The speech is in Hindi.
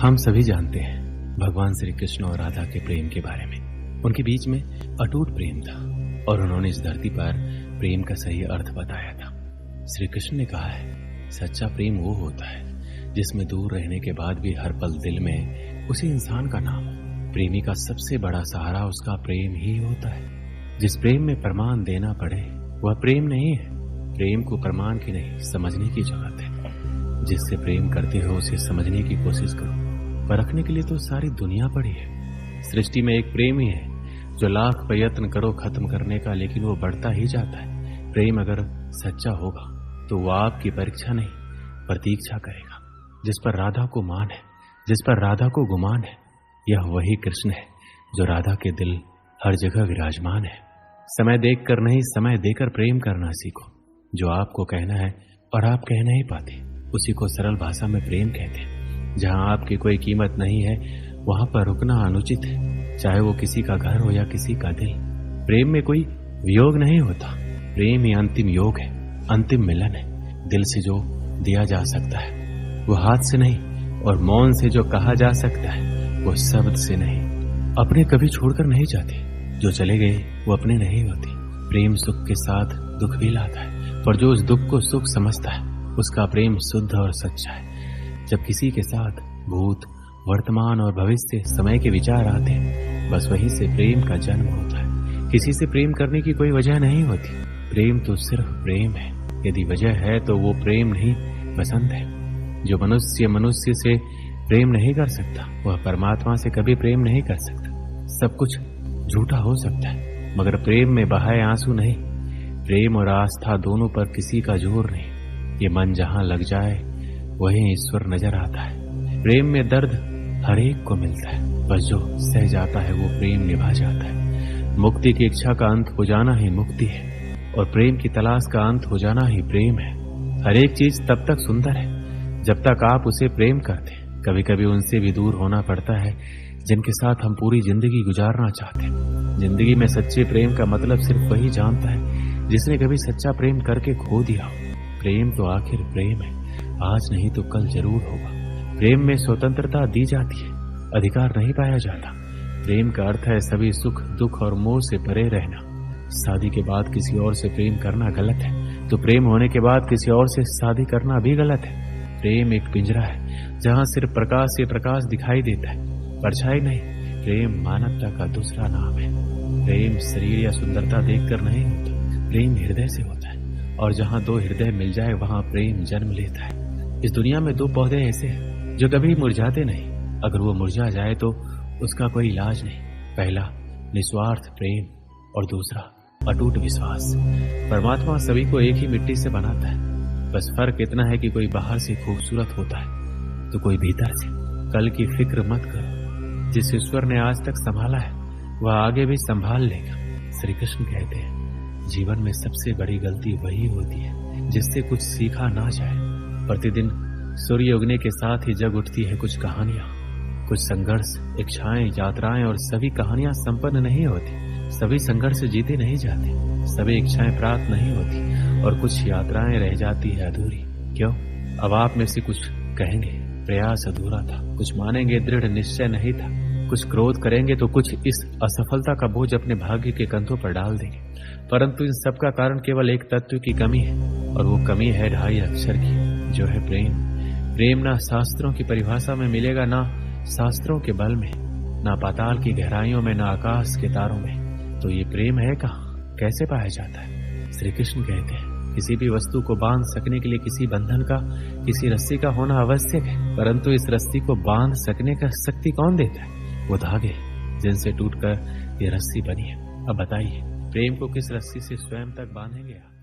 हम सभी जानते हैं भगवान श्री कृष्ण और राधा के प्रेम के बारे में। उनके बीच में अटूट प्रेम था और उन्होंने इस धरती पर प्रेम का सही अर्थ बताया था। श्री कृष्ण ने कहा है, सच्चा प्रेम वो होता है जिसमें दूर रहने के बाद भी हर पल दिल में उसी इंसान का नाम हो। प्रेमी का सबसे बड़ा सहारा उसका प्रेम ही होता है। जिस प्रेम में प्रमाण देना पड़े वह प्रेम नहीं है। प्रेम को प्रमाण की नहीं, समझने की जरूरत है। जिससे प्रेम करते हो उसे समझने की कोशिश करो। परखने के लिए तो सारी दुनिया पड़ी है। सृष्टि में एक प्रेम ही है जो लाख प्रयत्न करो खत्म करने का, लेकिन वो बढ़ता ही जाता है। प्रेम अगर सच्चा होगा तो वो आपकी परीक्षा नहीं प्रतीक्षा करेगा। जिस पर राधा को मान है, जिस पर राधा को गुमान है, यह वही कृष्ण है जो राधा के दिल हर जगह विराजमान है। समय देखकर नहीं, समय देकर प्रेम करना सीखो। जो आपको कहना है और आप कह नहीं पाते, उसी को सरल भाषा में प्रेम कहते हैं। जहां आपकी कोई कीमत नहीं है वहां पर रुकना अनुचित है, चाहे वो किसी का घर हो या किसी का दिल। प्रेम में कोई वियोग नहीं होता। प्रेम ही अंतिम योग है, अंतिम मिलन है। दिल से जो दिया जा सकता है वो हाथ से नहीं, और मौन से जो कहा जा सकता है वो शब्द से नहीं। अपने कभी छोड़कर नहीं जाते, जो चले गए वो अपने नहीं होते। प्रेम सुख के साथ दुख भी लाता है, पर जो उस दुख को सुख समझता है उसका प्रेम शुद्ध और सच्चा है। जब किसी के साथ भूत, वर्तमान और भविष्य समय के विचार आते हैं, बस वहीं से प्रेम का जन्म होता है। किसी से प्रेम करने की कोई वजह नहीं होती। प्रेम तो सिर्फ प्रेम है। यदि वजह है तो वो प्रेम नहीं, पसंद है। जो मनुष्य मनुष्य से प्रेम नहीं कर सकता वह परमात्मा से कभी प्रेम नहीं कर सकता। सब कुछ झूठा हो सकता है मगर प्रेम में बहाए आंसू नहीं। प्रेम और आस्था दोनों पर किसी का जोर नहीं। ये मन जहां लग जाए वहीं ईश्वर नजर आता है। प्रेम में दर्द हर एक को मिलता है, बस जो सह जाता है वो प्रेम निभा जाता है। मुक्ति की इच्छा का अंत हो जाना ही मुक्ति है, और प्रेम की तलाश का अंत हो जाना ही प्रेम है। हर एक चीज तब तक सुंदर है जब तक आप उसे प्रेम करते हैं। कभी कभी उनसे भी दूर होना पड़ता है जिनके साथ हम पूरी जिंदगी गुजारना चाहते हैं। जिंदगी में सच्चे प्रेम का मतलब सिर्फ वही जानता है जिसने कभी सच्चा प्रेम करके खो दिया हो। प्रेम तो आखिर प्रेम है, आज नहीं तो कल जरूर होगा। प्रेम में स्वतंत्रता दी जाती है, अधिकार नहीं पाया जाता। प्रेम का अर्थ है सभी सुख दुख और मोह से परे रहना। शादी के बाद किसी और से प्रेम करना गलत है, तो प्रेम होने के बाद किसी और से शादी करना भी गलत है। प्रेम एक पिंजरा है जहां सिर्फ प्रकाश से प्रकाश दिखाई देता है, परछाई नहीं। प्रेम मानवता का दूसरा नाम है। प्रेम शरीर या सुंदरता देखकर नहीं होता, प्रेम हृदय से होता है। और जहां दो हृदय मिल जाए वहां प्रेम जन्म लेता है। इस दुनिया में दो पौधे ऐसे हैं जो कभी मुरझाते नहीं। अगर वो मुरझा जाए तो उसका कोई इलाज नहीं। पहला निस्वार्थ प्रेम और दूसरा अटूट विश्वास। परमात्मा सभी को एक ही मिट्टी से बनाता है, बस फर्क इतना है कि कोई बाहर से खूबसूरत होता है तो कोई भीतर से। कल की फिक्र मत करो, जिस ईश्वर ने आज तक संभाला है वह आगे भी संभाल लेगा। श्री कृष्ण कहते हैं, जीवन में सबसे बड़ी गलती वही होती है जिससे कुछ सीखा ना जाए। प्रतिदिन सूर्य उगने के साथ ही जग उठती है कुछ कहानियां, कुछ संघर्ष, इच्छाएं, यात्राएं, और सभी कहानियां संपन्न नहीं होती। सभी संघर्ष जीते नहीं जाते, सभी इच्छाएं प्राप्त नहीं होती, और कुछ यात्राएं रह जाती है अधूरी। क्यों? अब आप में से कुछ कहेंगे प्रयास अधूरा था, कुछ मानेंगे दृढ़ निश्चय नहीं था, कुछ क्रोध करेंगे तो कुछ इस असफलता का बोझ अपने भाग्य के कंधों पर डाल देंगे। परंतु इन सब का कारण केवल एक तत्व की कमी है, और वो कमी है 2.5 अक्षर की, जो है प्रेम। प्रेम ना शास्त्रों की परिभाषा में मिलेगा, ना शास्त्रों के बल में, ना पाताल की गहराइयों में, ना आकाश के तारों में। तो ये प्रेम है कहाँ, कैसे पाया जाता है? श्री कृष्ण कहते हैं, किसी भी वस्तु को बांध सकने के लिए किसी बंधन का, किसी रस्सी का होना आवश्यक है, परंतु इस रस्सी को बांध सकने का शक्ति कौन देता है? वो धागे जिनसे टूटकर ये रस्सी बनी है। अब बताइए, प्रेम को किस रस्सी से स्वयं तक बांधेंगे आप?